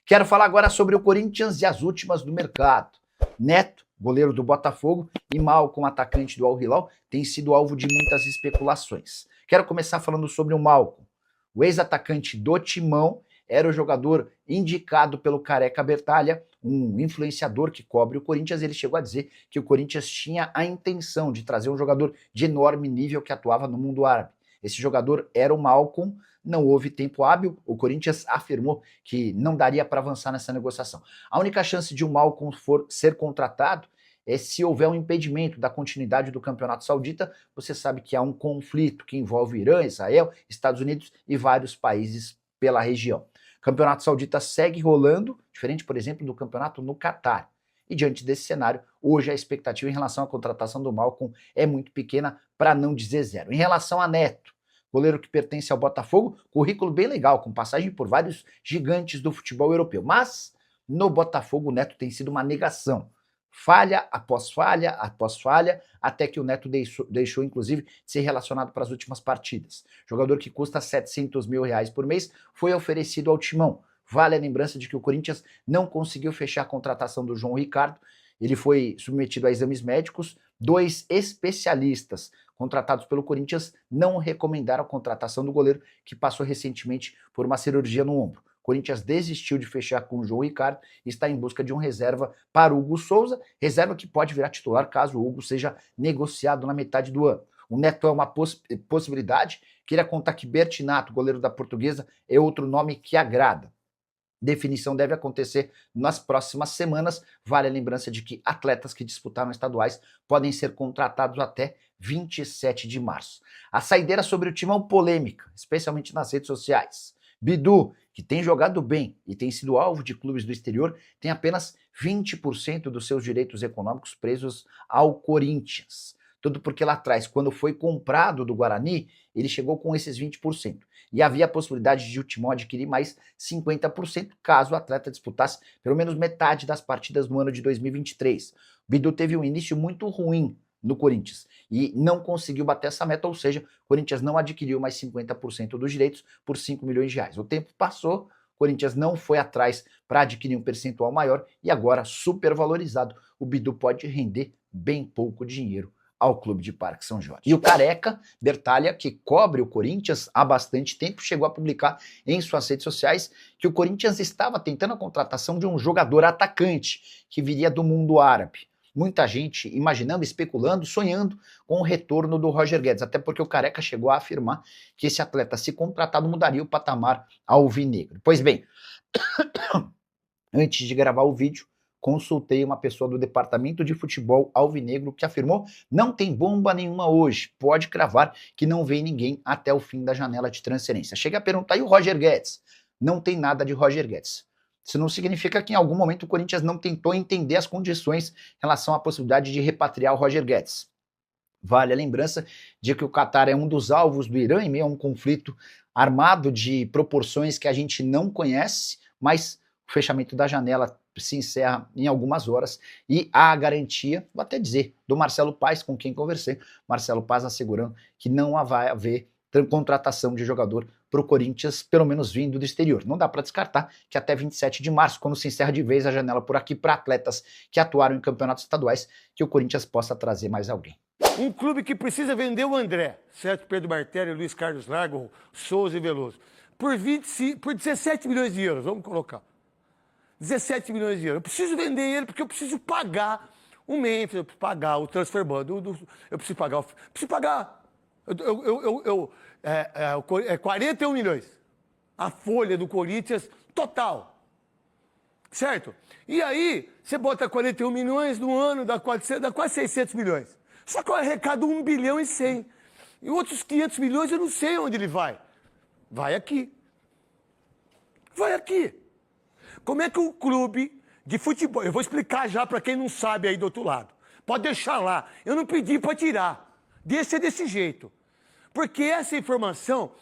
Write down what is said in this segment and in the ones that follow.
Quero falar agora sobre o Corinthians e as últimas do mercado. Neto, goleiro do Botafogo, e Malcom, atacante do Al Hilal, têm sido alvo de muitas especulações. Quero começar falando sobre o Malcom. O ex-atacante do Timão era o jogador indicado pelo Careca Bertalha, um influenciador que cobre o Corinthians. Ele chegou a dizer que o Corinthians tinha a intenção de trazer um jogador de enorme nível que atuava no mundo árabe. Esse jogador era o Malcom. Não houve tempo hábil, o Corinthians afirmou que não daria para avançar nessa negociação. A única chance de o Malcom ser contratado é se houver um impedimento da continuidade do Campeonato Saudita. Você sabe que há um conflito que envolve Irã, Israel, Estados Unidos e vários países pela região. O Campeonato Saudita segue rolando, diferente, por exemplo, do campeonato no Catar. E diante desse cenário, hoje a expectativa em relação à contratação do Malcom é muito pequena, para não dizer zero. Em relação a Neto, goleiro que pertence ao Botafogo, currículo bem legal, com passagem por vários gigantes do futebol europeu. Mas no Botafogo o Neto tem sido uma negação. Falha, após falha, até que o Neto deixou inclusive de ser relacionado para as últimas partidas. Jogador que custa R$700 mil por mês foi oferecido ao Timão. Vale a lembrança de que o Corinthians não conseguiu fechar a contratação do João Ricardo. Ele foi submetido a exames médicos. 2 especialistas contratados pelo Corinthians não recomendaram a contratação do goleiro, que passou recentemente por uma cirurgia no ombro. O Corinthians desistiu de fechar com o João Ricardo e está em busca de um reserva para o Hugo Souza, reserva que pode virar titular caso o Hugo seja negociado na metade do ano. O Neto é uma possibilidade. Queria contar que Bertinato, goleiro da Portuguesa, é outro nome que agrada. Definição deve acontecer nas próximas semanas. Vale a lembrança de que atletas que disputaram estaduais podem ser contratados até 27 de março. A saideira sobre o Timão, polêmica, especialmente nas redes sociais. Bidu, que tem jogado bem e tem sido alvo de clubes do exterior, tem apenas 20% dos seus direitos econômicos presos ao Corinthians. Tudo porque lá atrás, quando foi comprado do Guarani, ele chegou com esses 20%. E havia a possibilidade de o Timão adquirir mais 50% caso o atleta disputasse pelo menos metade das partidas no ano de 2023. O Bidu teve um início muito ruim no Corinthians e não conseguiu bater essa meta, ou seja, o Corinthians não adquiriu mais 50% dos direitos por R$5 milhões. O tempo passou, o Corinthians não foi atrás para adquirir um percentual maior e agora, supervalorizado, o Bidu pode render bem pouco dinheiro ao clube de Parque São Jorge. E o Careca Bertalha, que cobre o Corinthians há bastante tempo, chegou a publicar em suas redes sociais que o Corinthians estava tentando a contratação de um jogador atacante que viria do mundo árabe. Muita gente imaginando, especulando, sonhando com o retorno do Roger Guedes, até porque o Careca chegou a afirmar que esse atleta, se contratado, mudaria o patamar alvinegro. Pois bem, antes de gravar o vídeo, consultei uma pessoa do departamento de futebol alvinegro que afirmou: não tem bomba nenhuma hoje, pode cravar que não vem ninguém até o fim da janela de transferência. Chega a perguntar: e o Roger Guedes? Não tem nada de Roger Guedes. Isso não significa que em algum momento o Corinthians não tentou entender as condições em relação à possibilidade de repatriar o Roger Guedes. Vale a lembrança de que o Catar é um dos alvos do Irã em meio a um conflito armado de proporções que a gente não conhece, mas o fechamento da janela se encerra em algumas horas e há a garantia, vou até dizer, do Marcelo Paes, com quem conversei, Marcelo Paes assegurando que não vai haver contratação de jogador para o Corinthians, pelo menos vindo do exterior. Não dá para descartar que até 27 de março, quando se encerra de vez a janela por aqui para atletas que atuaram em campeonatos estaduais, que o Corinthians possa trazer mais alguém. Um clube que precisa vender o André, certo? Pedro Martelli, Luiz Carlos Lago, Souza e Veloso, por 17 milhões de euros, vamos colocar. 17 milhões de euros. Eu preciso vender ele porque eu preciso pagar o Memphis, eu preciso pagar o transfer ban, eu preciso pagar. Preciso pagar. 41 milhões. A folha do Corinthians total. Certo? E aí, você bota 41 milhões no ano, dá quase 600 milhões. Só que eu arrecado 1 bilhão e 100. E outros 500 milhões eu não sei onde ele vai. Vai aqui. Vai aqui. Como é que um clube de futebol... Eu vou explicar já para quem não sabe aí do outro lado. Pode deixar lá. Eu não pedi para tirar. Deixa desse jeito. Porque essa informação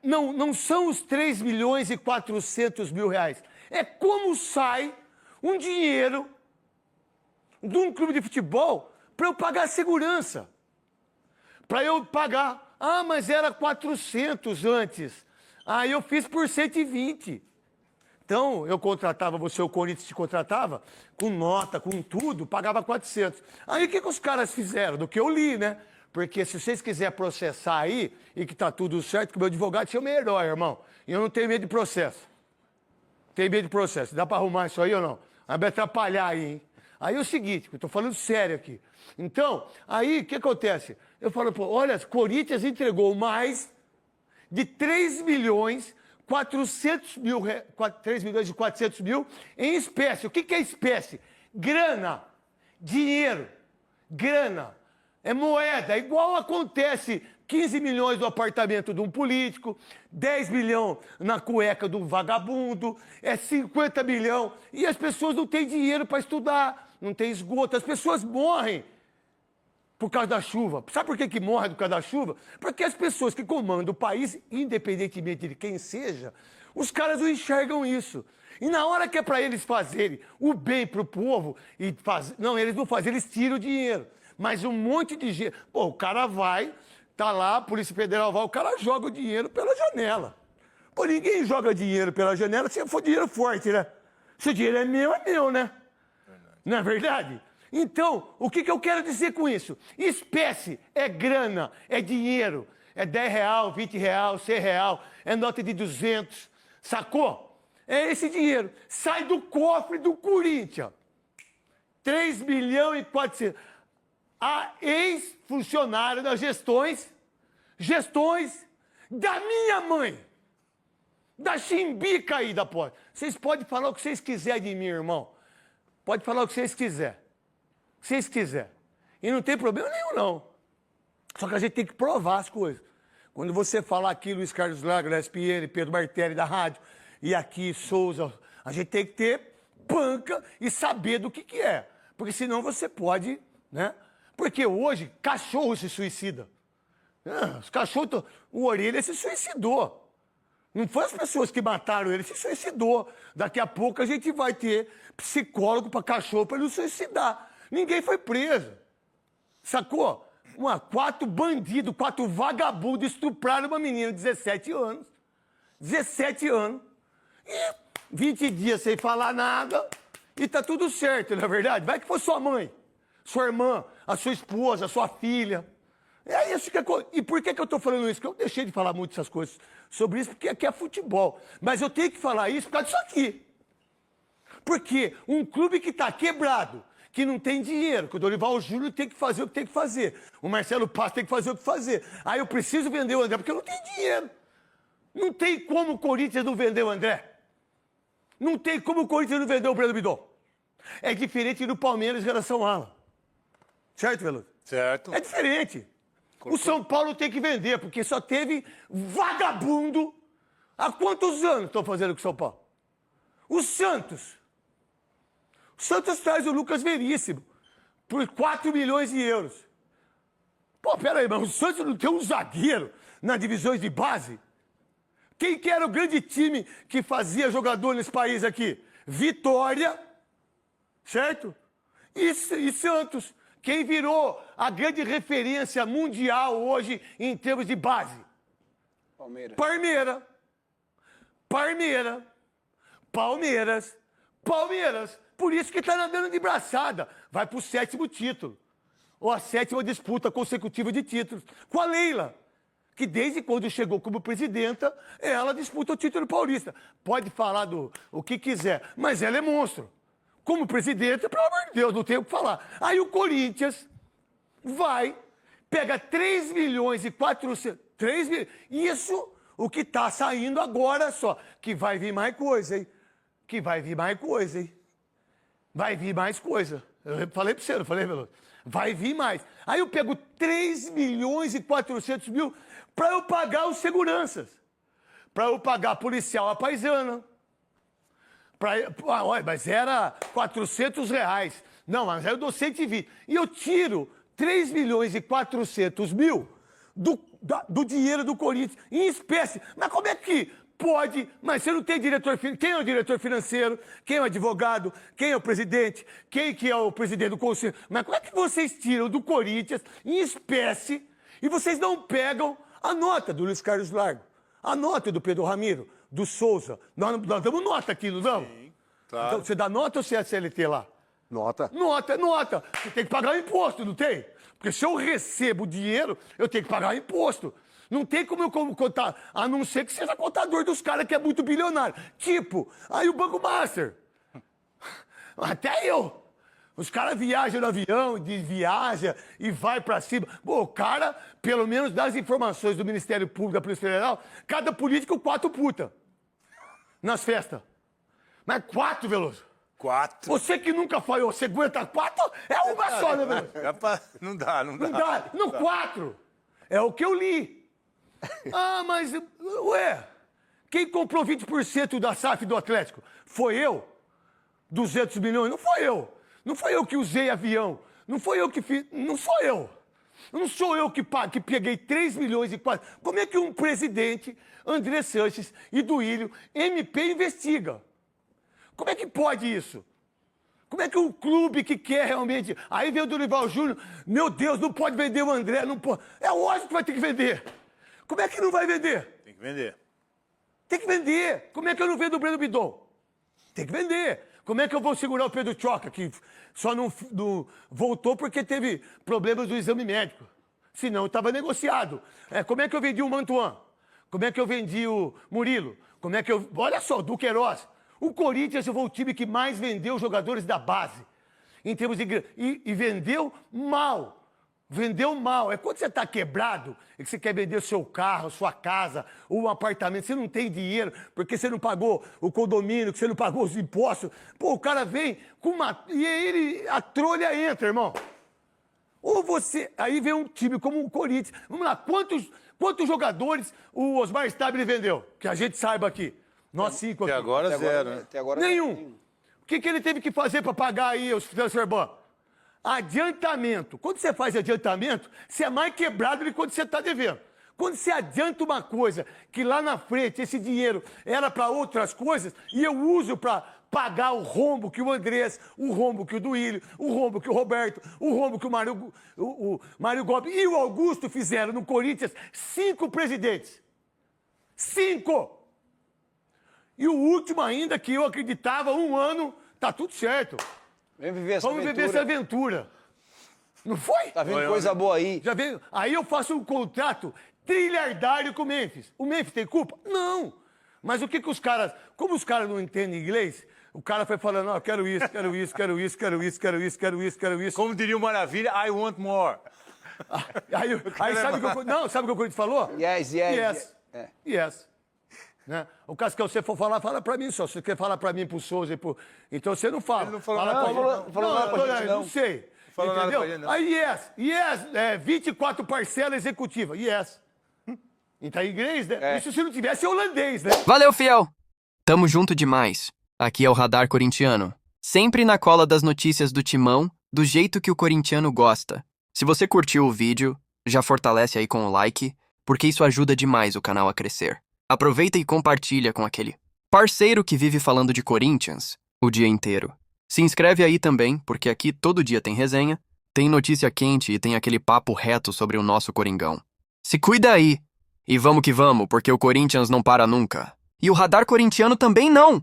não são os 3 milhões e 400 mil reais. É como sai um dinheiro de um clube de futebol para eu pagar a segurança. Para eu pagar... mas era 400 antes. Aí eu fiz por 120. Então, eu contratava você, o Corinthians te contratava, com nota, com tudo, pagava 400. Aí, o que os caras fizeram? Do que eu li, né? Porque se vocês quiserem processar aí, e que tá tudo certo, que o meu advogado é o meu herói, irmão. E eu não tenho medo de processo. Tem medo de processo. Dá pra arrumar isso aí ou não? Vai me atrapalhar aí, hein? Aí é o seguinte, eu tô falando sério aqui. Então, aí, o que acontece? Eu falo, pô, olha, Corinthians entregou mais de 3 milhões 400 mil, 3 milhões e 400 mil em espécie. O que é espécie? Grana, dinheiro, grana, é moeda. Igual acontece 15 milhões no apartamento de um político, 10 milhões na cueca de um vagabundo, é 50 milhões. E as pessoas não têm dinheiro para estudar, não tem esgoto. As pessoas morrem por causa da chuva. Sabe por que morre por causa da chuva? Porque as pessoas que comandam o país, independentemente de quem seja, os caras não enxergam isso. E na hora que é para eles fazerem o bem para o povo, não, eles não fazem, eles tiram o dinheiro. Mas um monte de gente... Pô, o cara vai, tá lá, a Polícia Federal vai, o cara joga o dinheiro pela janela. Pô, ninguém joga dinheiro pela janela se for dinheiro forte, né? Se o dinheiro é meu, né? Verdade. Não é verdade? Então, o que eu quero dizer com isso? Espécie é grana, é dinheiro. É 10 real, 20 real, 100 real, é nota de 200. Sacou? É esse dinheiro. Sai do cofre do Corinthians. 3 milhões e 400. A ex-funcionário das gestões da minha mãe. Da chimbica aí da porta. Vocês podem falar o que vocês quiserem de mim, irmão. Pode falar o que vocês quiserem. Vocês quiserem. E não tem problema nenhum, não. Só que a gente tem que provar as coisas. Quando você falar aqui, Luiz Carlos Lago, da SPN, Pedro Martelli, da rádio, e aqui, Souza, a gente tem que ter panca e saber do que é. Porque senão você pode, né? Porque hoje, cachorro se suicida. Os cachorros, o Orelha se suicidou. Não foi as pessoas que mataram ele, se suicidou. Daqui a pouco a gente vai ter psicólogo para cachorro para ele não suicidar. Ninguém foi preso. Sacou? 4 bandidos, 4 vagabundos estupraram uma menina de 17 anos. 17 anos. E 20 dias sem falar nada. E tá tudo certo, não é verdade? Vai que foi sua mãe, sua irmã, a sua esposa, a sua filha. É isso que é... E por que eu tô falando isso? Porque eu deixei de falar muito essas coisas sobre isso, porque aqui é futebol. Mas eu tenho que falar isso por causa disso aqui. Porque um clube que tá quebrado, que não tem dinheiro, que o Dorival Júnior tem que fazer o que tem que fazer. O Marcelo Paz tem que fazer o que fazer. Aí eu preciso vender o André, porque eu não tenho dinheiro. Não tem como o Corinthians não vender o André. Não tem como o Corinthians não vender o Breno Bidon. É diferente do Palmeiras em relação ao Alan. Certo, Veloso? Certo. É diferente. O São Paulo tem que vender, porque só teve vagabundo. Há quantos anos estão fazendo com o São Paulo? O Santos. O Santos traz o Lucas Veríssimo por 4 milhões de euros. Pô, peraí, mas o Santos não tem um zagueiro nas divisões de base? Quem que era o grande time que fazia jogador nesse país aqui? Vitória, certo? E Santos. Quem virou a grande referência mundial hoje em termos de base? Palmeiras. Palmeiras. Por isso que está nadando de braçada. Vai para o 7º título. Ou a 7ª disputa consecutiva de títulos. Com a Leila, que desde quando chegou como presidenta, ela disputa o título paulista. Pode falar o que quiser, mas ela é monstro. Como presidenta, pelo amor de Deus, não tem o que falar. Aí o Corinthians vai, pega 3 milhões e 400... 3 milhões, isso o que está saindo agora só. Que vai vir mais coisa, hein? Vai vir mais coisa. Eu falei para você, não falei, Veloso? Vai vir mais. Aí eu pego 3 milhões e 400 mil para eu pagar os seguranças. Para eu pagar policial à paisana. Olha, mas era 400 reais. Não, mas aí eu dou 120. E eu tiro 3 milhões e 400 mil do dinheiro do Corinthians em espécie. Mas como é que pode? Mas você não tem diretor financeiro. Quem é o diretor financeiro? Quem é o advogado? Quem é o presidente? Quem que é o presidente do conselho? Mas como é que vocês tiram do Corinthians em espécie e vocês não pegam a nota do Luiz Carlos Largo, a nota do Pedro Ramiro, do Souza. Nós damos nota aqui, não damos? Sim, claro. Então, você dá nota ou você é CLT lá? Nota. Nota. Você tem que pagar imposto, não tem? Porque se eu recebo dinheiro, eu tenho que pagar imposto. Não tem como eu contar, a não ser que seja contador dos caras que é muito bilionário. Tipo, aí o Banco Master. Até eu. Os caras viajam no avião, viaja e vai pra cima. Pô, o cara, pelo menos das informações do Ministério Público, da Polícia Federal, cada político 4 puta. Nas festas. Mas 4, Veloso. 4. Você que nunca falhou, você aguenta 4? É uma só, né, Veloso? Não dá. Não dá. Não, 4. É o que eu li. Ah, mas, ué, quem comprou 20% da SAF do Atlético? Foi eu? 200 milhões? Não foi eu. Não foi eu que usei avião. Não foi eu que fiz. Não sou eu. Não sou eu que peguei 3 milhões e quase. Como é que um presidente, André Sanches e Duílio, MP, investiga? Como é que pode isso? Como é que um clube que quer realmente... Aí vem o Dorival Júnior, meu Deus, não pode vender o André, não pode... É lógico que vai ter que vender. Como é que não vai vender? Tem que vender. Tem que vender. Como é que eu não vendo o Breno Bidon? Tem que vender. Como é que eu vou segurar o Pedro Choca, que só não voltou porque teve problemas do exame médico? Senão estava negociado. Como é que eu vendi o Mantuan? Como é que eu vendi o Murilo? Como é que eu... Olha só, do Queiroz. O Corinthians foi o time que mais vendeu jogadores da base. Em termos de... E vendeu mal. Vendeu mal. É quando você está quebrado e que você quer vender o seu carro, sua casa, ou um apartamento, você não tem dinheiro, porque você não pagou o condomínio, que você não pagou os impostos. Pô, o cara vem com uma... E aí a trolha entra, irmão. Ou você... Aí vem um time como o Corinthians. Vamos lá, quantos jogadores o Osmar Stabile vendeu? Que a gente saiba aqui. Nós 5 aqui. Até agora, zero, né? Até agora Nenhum. O que ele teve que fazer para pagar aí os transfer ban? Adiantamento. Quando você faz adiantamento, você é mais quebrado do que quando você está devendo. Quando você adianta uma coisa que lá na frente esse dinheiro era para outras coisas e eu uso para pagar o rombo que o Andrés, o rombo que o Duílio, o rombo que o Roberto, o rombo que o Mário Gobi e o Augusto fizeram no Corinthians, 5 presidentes. 5! E o último ainda, que eu acreditava, 1 ano, tá tudo certo. Vem viver essa Vamos aventura. viver essa aventura. Não foi? Tá vendo coisa boa aí. Já veio. Aí eu faço um contrato trilhardário com o Memphis. O Memphis tem culpa? Não. Mas o que os caras... Como os caras não entendem inglês, o cara foi falando, ó, quero isso, quero isso, quero isso, quero isso, quero isso, quero isso, quero isso. Como diria o Maravilha, I want more. Aí sabe o que o... Não, sabe o que o Corinthians falou? Yes. Yes. Né? O caso que você for falar, fala pra mim só. Se você quer falar pra mim, pro Souza e pro... Então você não fala. Ele não falou fala nada, pra não gente. falou nada pra gente, não sei. Não falou nada Entendeu? pra gente, não. Aí, yes, 24 parcelas executivas, yes. Então, em inglês, né? Isso se não tivesse holandês, né? Valeu, fiel! Tamo junto demais. Aqui é o Radar Corintiano. Sempre na cola das notícias do Timão, do jeito que o corintiano gosta. Se você curtiu o vídeo, já fortalece aí com o like, porque isso ajuda demais o canal a crescer. Aproveita e compartilha com aquele parceiro que vive falando de Corinthians o dia inteiro. Se inscreve aí também, porque aqui todo dia tem resenha, tem notícia quente e tem aquele papo reto sobre o nosso Coringão. Se cuida aí! E vamos que vamos, porque o Corinthians não para nunca. E o Radar Corintiano também não!